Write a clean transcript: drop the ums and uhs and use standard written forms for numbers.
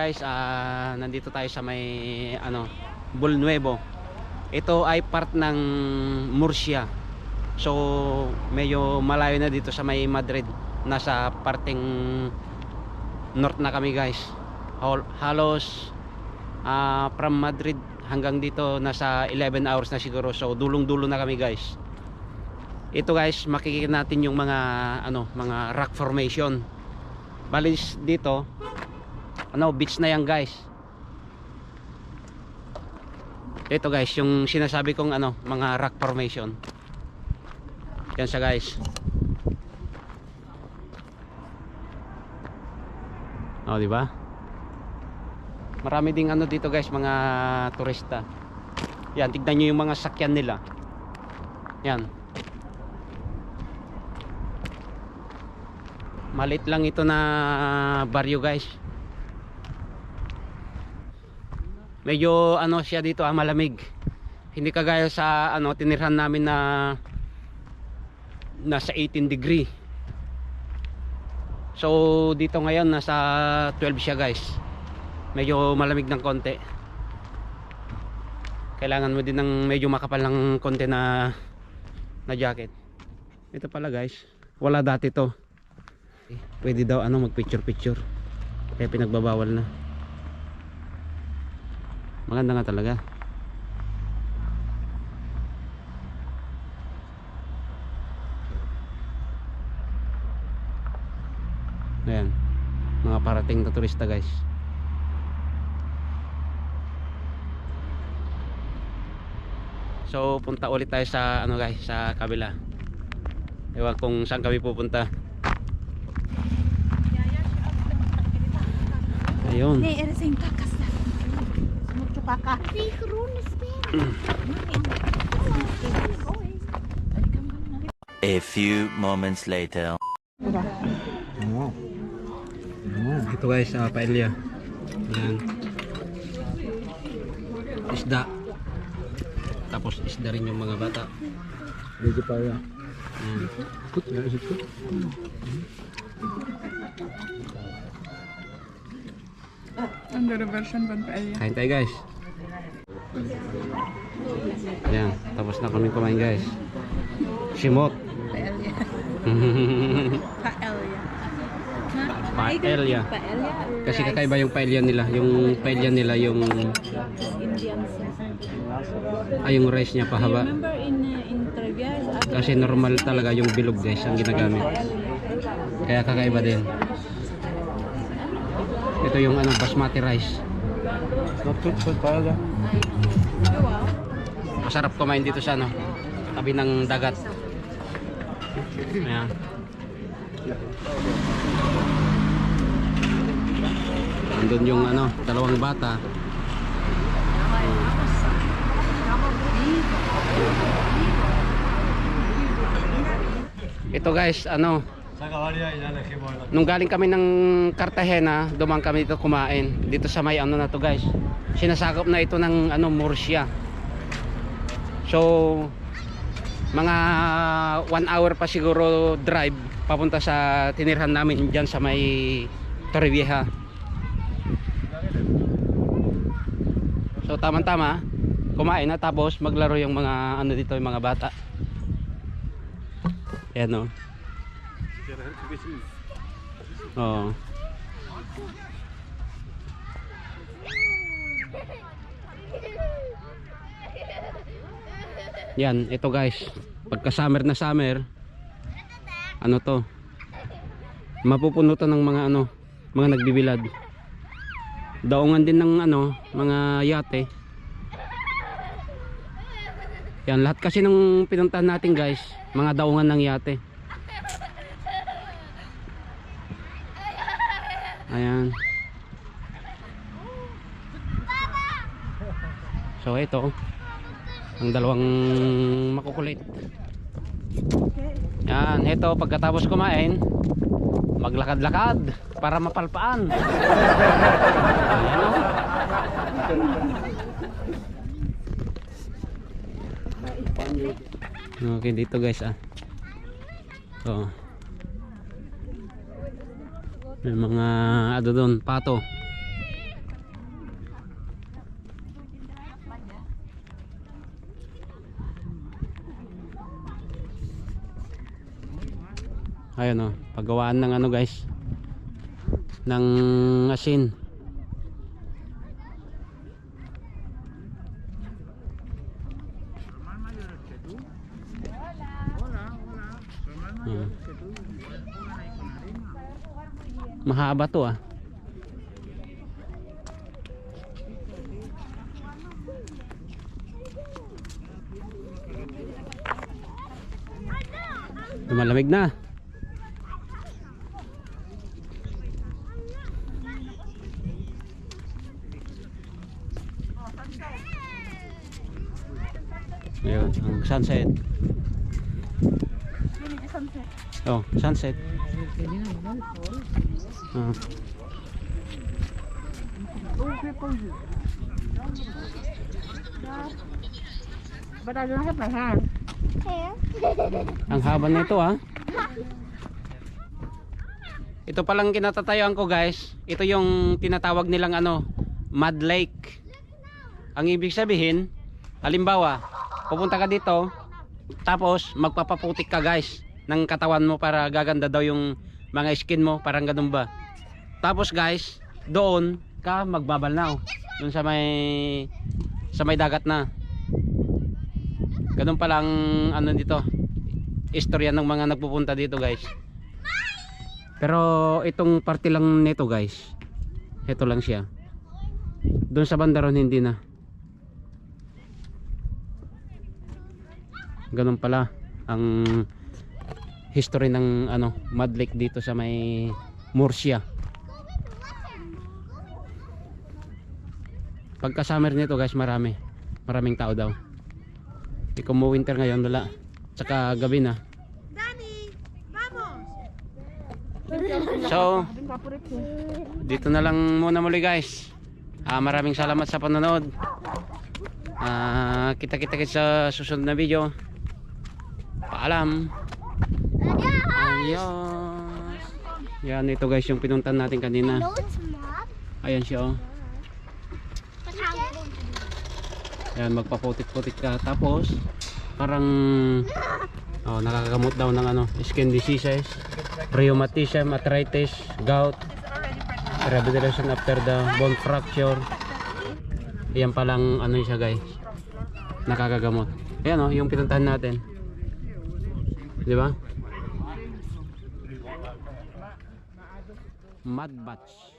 guys, nandito tayo sa may Bulnuevo. Ito ay part ng Murcia. So medyo malayo na dito sa may Madrid. Nasa parteng north na kami guys. Halos from Madrid hanggang dito nasa 11 hours na siguro. So dulong-dulo na kami guys. Ito guys, makikita natin yung mga mga rock formation. Balis dito beach na yan guys. Ito guys, yung sinasabi kong mga rock formation. Yan siya guys. Oh, di ba? Marami ding dito guys, mga turista. Yan, tignan niyo yung mga sakyan nila. Yan. Malit lang ito na baryo guys. Medyo siya dito malamig. Hindi kagaya sa tinirhan namin na nasa 18 degree. So dito ngayon nasa 12 siya guys. Medyo malamig ng konti. Kailangan mo din ng medyo makapal ng konti na jacket. Ito pala guys, wala dati to. Pwede daw mag picture picture. Kaya pinagbabawal na. Maganda nga talaga. Ayan, mga parating na turista guys. So punta ulit tayo sa guys, sa kabila. Ewan kung saan kami pupunta. Ayun. A few moments later. Ito guys, paella. Yan. Isda. Tapos isda rin yung mga bata. Medyo pa yan. Ikut ya, ikut. Andere version van paella. Kain tayo guys. Yan, tapos na kami kumain guys. Simot. Paella. Paella. Paella. Kasi kakaiba yung paella nila. Yung paella nila yung Indian sauce. yung rice niya pahaba. Remember in Travias? Kasi normal talaga yung bilog guys ang ginagamit. Kaya kakaiba din. Ito yung basmati rice. Not good for paella. Wow. Masarap kumain dito sa tabi ng dagat. Ayan. Andun yung dalawang bata. Ito guys, nung galing kami ng Cartagena, dumang kami dito kumain. Dito sa may na to guys. Sinasakop na ito ng Murcia. So mga 1 hour pa siguro drive papunta sa tinirhan namin dyan sa may Torrevieja. So tama-tama kumain na tapos maglaro yung mga dito yung mga bata. Ayan oh. Yan, ito guys. Pagka summer na summer, to? Mapupuno to ng mga mga nagbibilad. Daungan din ng mga yate. Yan, lahat kasi ng pinuntahan natin guys, mga daungan ng yate. Ayan. So ito ang dalawang makukulit. Yan, ito pagkatapos kumain, maglakad-lakad para mapalpaan. Ayan Okay, dito guys So may mga doon, pato. Ayun oh, paggawaan ng ano guys, ng asin. Mahaba to ah. Lumalamig na. Ayun, ang sunset. Oh, sunset. Ah. Ang haba nito ah. Ito palang kinatatayuan ko guys. Ito yung tinatawag nilang ano, mud lake. Ang ibig sabihin, halimbawa, pupunta ka dito, tapos magpapaputik ka guys ng katawan mo para gaganda daw yung mga skin mo, parang ganun ba. Tapos guys, doon ka magbabalnaw. Doon sa may dagat na. Ganun palang ano dito, istorya ng mga nagpupunta dito guys. Pero itong parte lang nito guys, ito lang siya. Doon sa bandaron hindi na. Ganun pala ang history ng ano, mud lake dito sa may Murcia. Pagka summer nito guys, maraming tao daw. Kung mo winter ngayon wala. Tsaka gabi na. So dito na lang muna muli guys. Maraming salamat sa panonood. Kita-kita sa susunod na video. Paalam. Adios. Yan, ito guys yung pinuntan natin kanina. Ayan siya oh. Yan, magpaputik-putik ka. Tapos parang nakakagamot daw ng ano, skin diseases, rheumatism, arthritis, gout, rehabilitation after the bone fracture. Yan palang ano siya guys, nakakagamot. Ayan oh, yung pinuntahan natin, di ba? Mud baths.